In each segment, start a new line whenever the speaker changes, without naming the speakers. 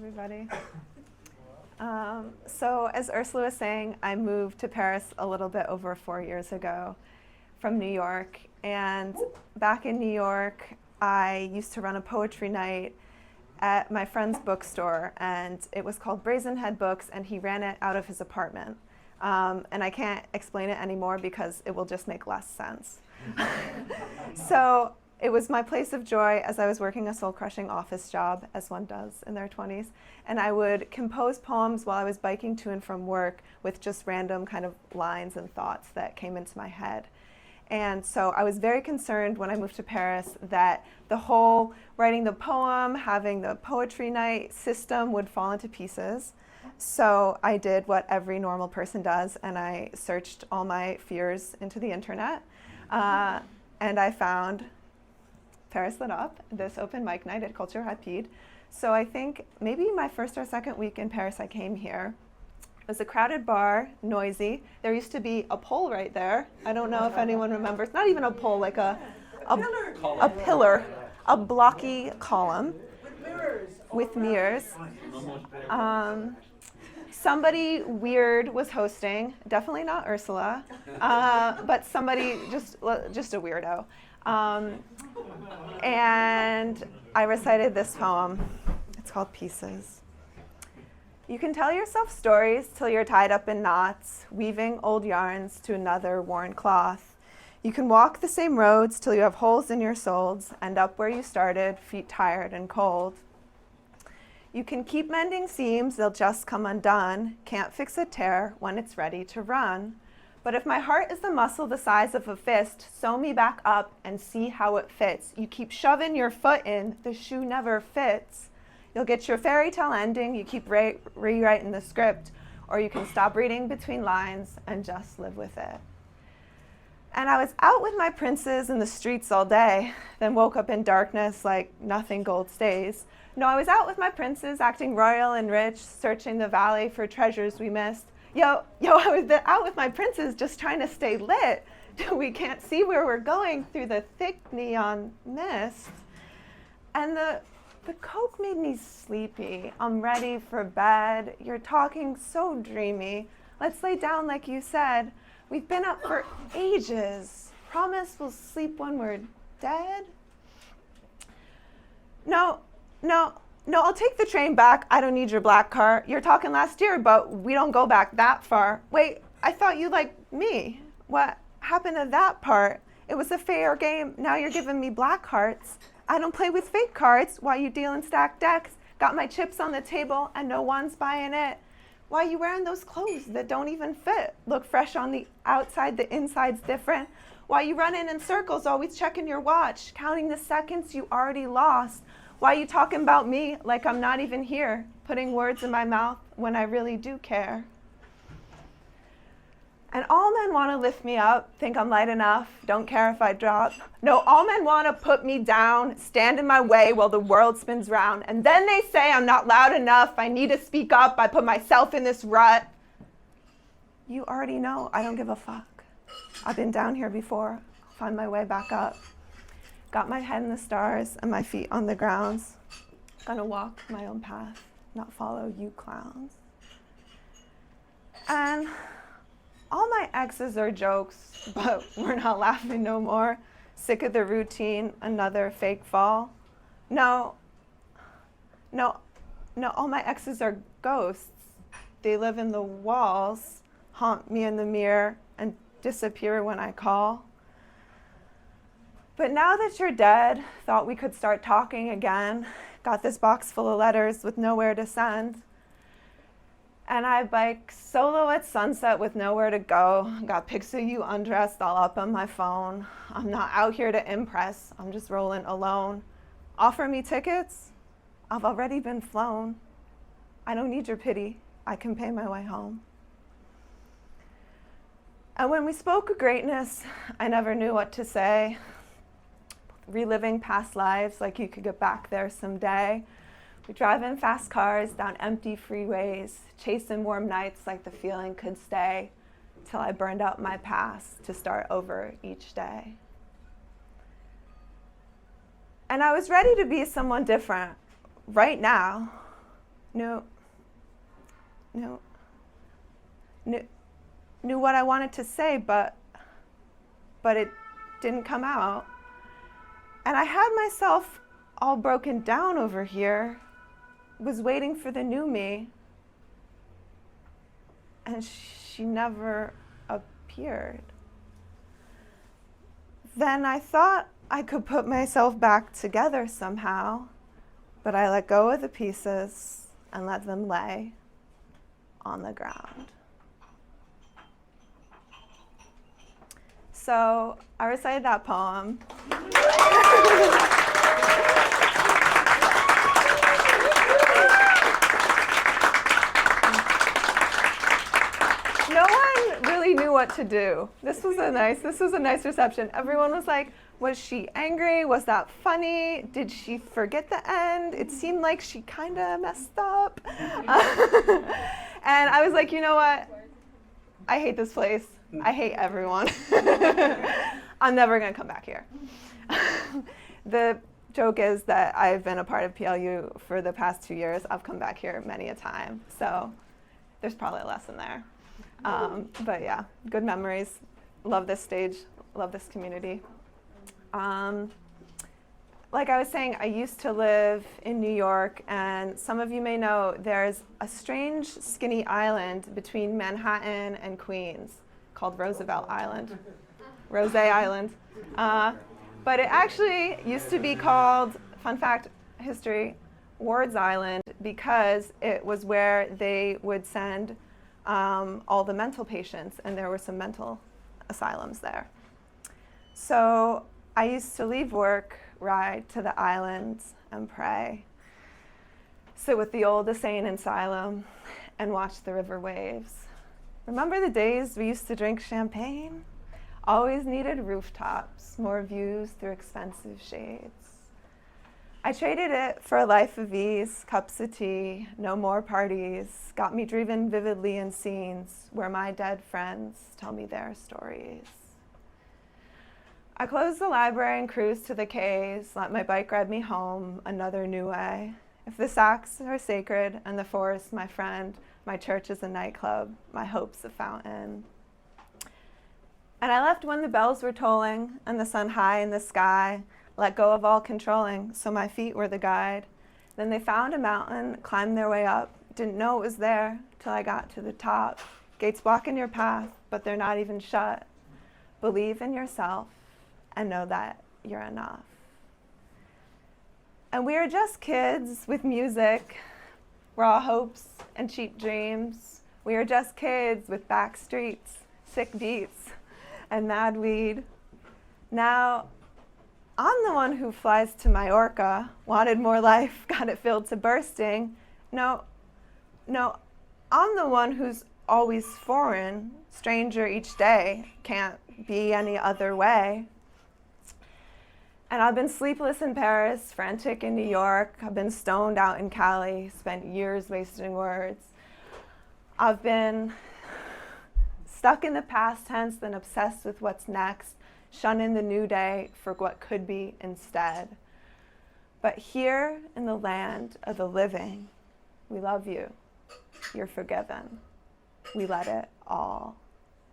everybody. So as Ursula was saying, I moved to Paris a little bit over 4 years ago from New York. And back in New York, I used to run a poetry night at my friend's bookstore, and it was called Brazen Head Books, and he ran it out of his apartment. And I can't explain it anymore because it will just make less sense. So it was my place of joy as I was working a soul-crushing office job, as one does in their 20s. And I would compose poems while I was biking to and from work with just random kind of lines and thoughts that came into my head. And so I was very concerned when I moved to Paris that the whole writing the poem, having the poetry night system would fall into pieces. So I did what every normal person does, and I searched all my fears into the internet. And I found Paris Lit Up, this open mic night at Culture Rapide. So I think maybe my first or second week in Paris I came here. It was a crowded bar, noisy. There used to be a pole right there. I don't know if anyone remembers. Not even a pole, like a pillar, a blocky column with mirrors. Somebody weird was hosting, definitely not Ursula, but somebody just a weirdo. And I recited this poem. It's called Pieces. You can tell yourself stories till you're tied up in knots, weaving old yarns to another worn cloth. You can walk the same roads till you have holes in your soles, end up where you started, feet tired and cold. You can keep mending seams, they'll just come undone. Can't fix a tear when it's ready to run. But if my heart is the muscle the size of a fist, sew me back up and see how it fits. You keep shoving your foot in, the shoe never fits. You'll get your fairy tale ending, you keep rewriting the script, or you can stop reading between lines and just live with it. And I was out with my princes in the streets all day, then woke up in darkness like nothing gold stays. No, I was out with my princes, acting royal and rich, searching the valley for treasures we missed. I was out with my princes just trying to stay lit. We can't see where we're going through the thick neon mist. And the coke made me sleepy. I'm ready for bed. You're talking so dreamy. Let's lay down like you said. We've been up for ages. Promise we'll sleep when we're dead? No, I'll take the train back. I don't need your black car. You're talking last year, but we don't go back that far. Wait, I thought you liked me. What happened to that part? It was a fair game. Now you're giving me black hearts. I don't play with fake cards. Why you dealing stacked decks? Got my chips on the table and no one's buying it. Why you wearing those clothes that don't even fit? Look fresh on the outside, the inside's different. Why you running in circles, always checking your watch, counting the seconds you already lost? Why you talking about me like I'm not even here, putting words in my mouth when I really do care? And all men want to lift me up, think I'm light enough, don't care if I drop. No, all men want to put me down, stand in my way while the world spins round. And then they say I'm not loud enough, I need to speak up, I put myself in this rut. You already know I don't give a fuck. I've been down here before, I'll find my way back up. Got my head in the stars and my feet on the grounds. Gonna walk my own path, not follow you clowns. And all my exes are jokes, but we're not laughing no more. Sick of the routine, another fake fall. No, all my exes are ghosts. They live in the walls, haunt me in the mirror, and disappear when I call. But now that you're dead, thought we could start talking again. Got this box full of letters with nowhere to send. And I bike solo at sunset with nowhere to go. Got pics of you undressed all up on my phone. I'm not out here to impress, I'm just rolling alone. Offer me tickets? I've already been flown. I don't need your pity, I can pay my way home. And when we spoke of greatness, I never knew what to say. Reliving past lives like you could get back there someday. We drive in fast cars down empty freeways, chasing warm nights like the feeling could stay, till I burned out my past to start over each day. And I was ready to be someone different right now. knew, knew, knew, knew what I wanted to say, but it didn't come out. And I had myself all broken down over here, was waiting for the new me, and she never appeared. Then I thought I could put myself back together somehow, but I let go of the pieces and let them lay on the ground. So I recited that poem. No one really knew what to do. This was a nice reception. Everyone was like, was she angry? Was that funny? Did she forget the end? It seemed like she kind of messed up. And I was like, you know what? I hate this place. I hate everyone. I'm never going to come back here. The joke is that I've been a part of PLU for the past 2 years. I've come back here many a time. So there's probably a lesson there. But yeah, good memories. Love this stage. Love this community. Like I was saying, I used to live in New York, and some of you may know there's a strange skinny island between Manhattan and Queens called Roosevelt Island, Rose Island. But it actually used to be called, fun fact, history, Ward's Island, because it was where they would send all the mental patients, and there were some mental asylums there. So I used to leave work, ride to the islands and pray, sit with the old insane asylum and watch the river waves. Remember the days we used to drink champagne? Always needed rooftops, more views through expensive shades. I traded it for a life of ease, cups of tea, no more parties, got me driven vividly in scenes where my dead friends tell me their stories. I closed the library and cruised to the Ks, let my bike ride me home another new way. If the sacks are sacred and the forest my friend, my church is a nightclub, my hope's a fountain. And I left when the bells were tolling and the sun high in the sky, let go of all controlling, so my feet were the guide. Then they found a mountain, climbed their way up, didn't know it was there till I got to the top. Gates blocking your path, but they're not even shut. Believe in yourself and know that you're enough. And we are just kids with music, raw hopes and cheap dreams. We are just kids with back streets, sick beats, and mad weed. Now, I'm the one who flies to Majorca, wanted more life, got it filled to bursting. No, I'm the one who's always foreign, stranger each day, can't be any other way. And I've been sleepless in Paris, frantic in New York. I've been stoned out in Cali, spent years wasting words. I've been stuck in the past tense, then obsessed with what's next, shunning the new day for what could be instead. But here in the land of the living, we love you. You're forgiven. We let it all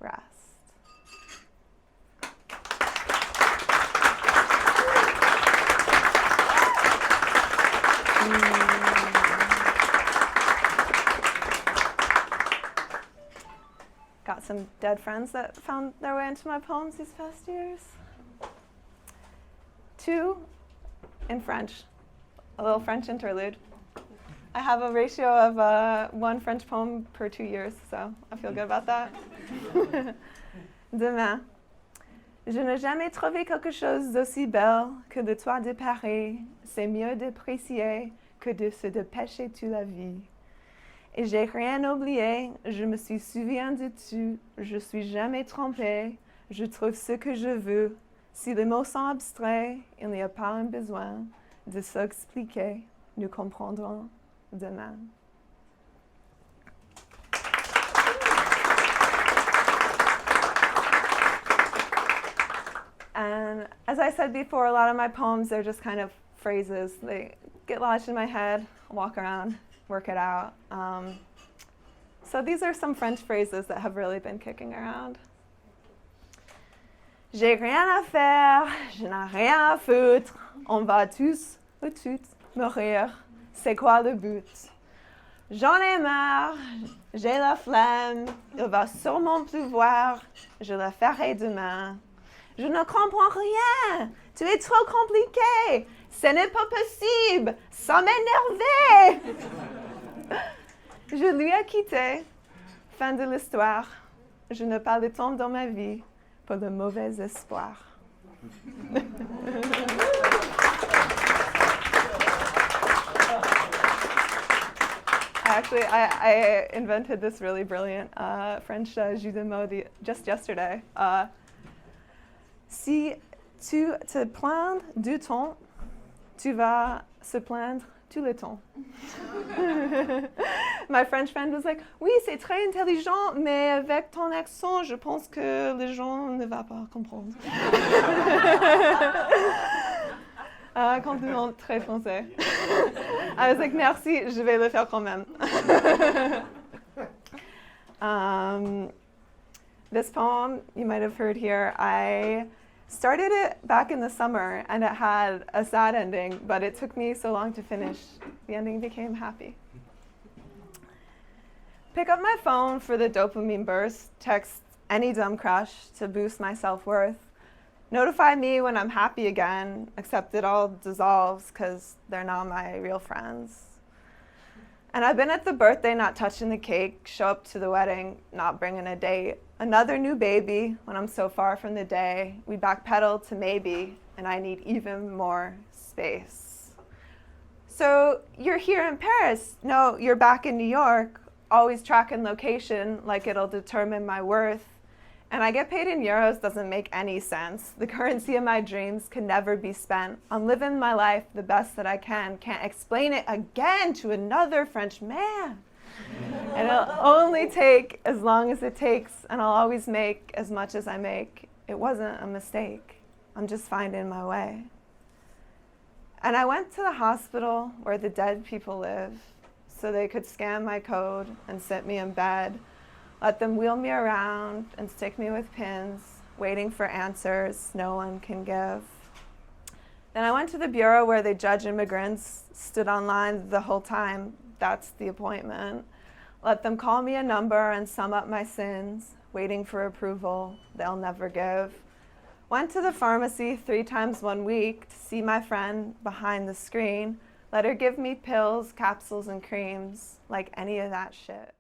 rest. Got some dead friends that found their way into my poems these past years. 2 in French, a little French interlude. I have a ratio of 1 French poem per 2 years, so I feel good about that. Demain. Je n'ai jamais trouvé quelque chose d'aussi belle que de toi déparé. C'est mieux d'apprécier que de se dépêcher toute la vie. Et j'ai rien oublié, je me suis souvenu de tout, je suis jamais trompée, je trouve ce que je veux. Si les mots sont abstraits, il n'y a pas un besoin de s'expliquer, nous comprendrons demain. And as I said before, a lot of my poems, they're just kind of phrases. They get lodged in my head, walk around, work it out. So these are some French phrases that have really been kicking around. J'ai rien à faire, je n'ai rien à foutre. On va tous ou toutes mourir. C'est quoi le but? J'en ai marre, j'ai la flemme. Il va sûrement pleuvoir. Je le ferai demain. Je ne comprends rien. Tu es trop compliqué. Ce n'est pas possible. Ça m'énervait. Je lui ai quitté. Fin de l'histoire. Je n'ai pas le temps dans ma vie pour le mauvais espoir. Actually, I invented this really brilliant French jeu de mots just yesterday. Si tu te plains du temps, tu vas se plaindre tout le temps. My French friend was like, oui, c'est très intelligent, mais avec ton accent, je pense que les gens ne vont pas comprendre. Compliment très français. I was like, merci, je vais le faire quand même. This poem, you might have heard here, I started it back in the summer, and it had a sad ending, but it took me so long to finish. The ending became happy. Pick up my phone for the dopamine burst, text any dumb crush to boost my self-worth. Notify me when I'm happy again, except it all dissolves because they're not my real friends. And I've been at the birthday not touching the cake, show up to the wedding not bringing a date. Another new baby when I'm so far from the day. We backpedal to maybe, and I need even more space. So you're here in Paris. No, you're back in New York, always tracking location like it'll determine my worth. And I get paid in euros doesn't make any sense. The currency of my dreams can never be spent. I'm living my life the best that I can. Can't explain it again to another French man. And it'll only take as long as it takes, and I'll always make as much as I make. It wasn't a mistake. I'm just finding my way. And I went to the hospital where the dead people live so they could scan my code and sit me in bed. Let them wheel me around and stick me with pins, waiting for answers no one can give. Then I went to the bureau where they judge immigrants, stood online the whole time. That's the appointment. Let them call me a number and sum up my sins, waiting for approval they'll never give. Went to the pharmacy 3 times 1 week to see my friend behind the screen. Let her give me pills, capsules, and creams, like any of that shit.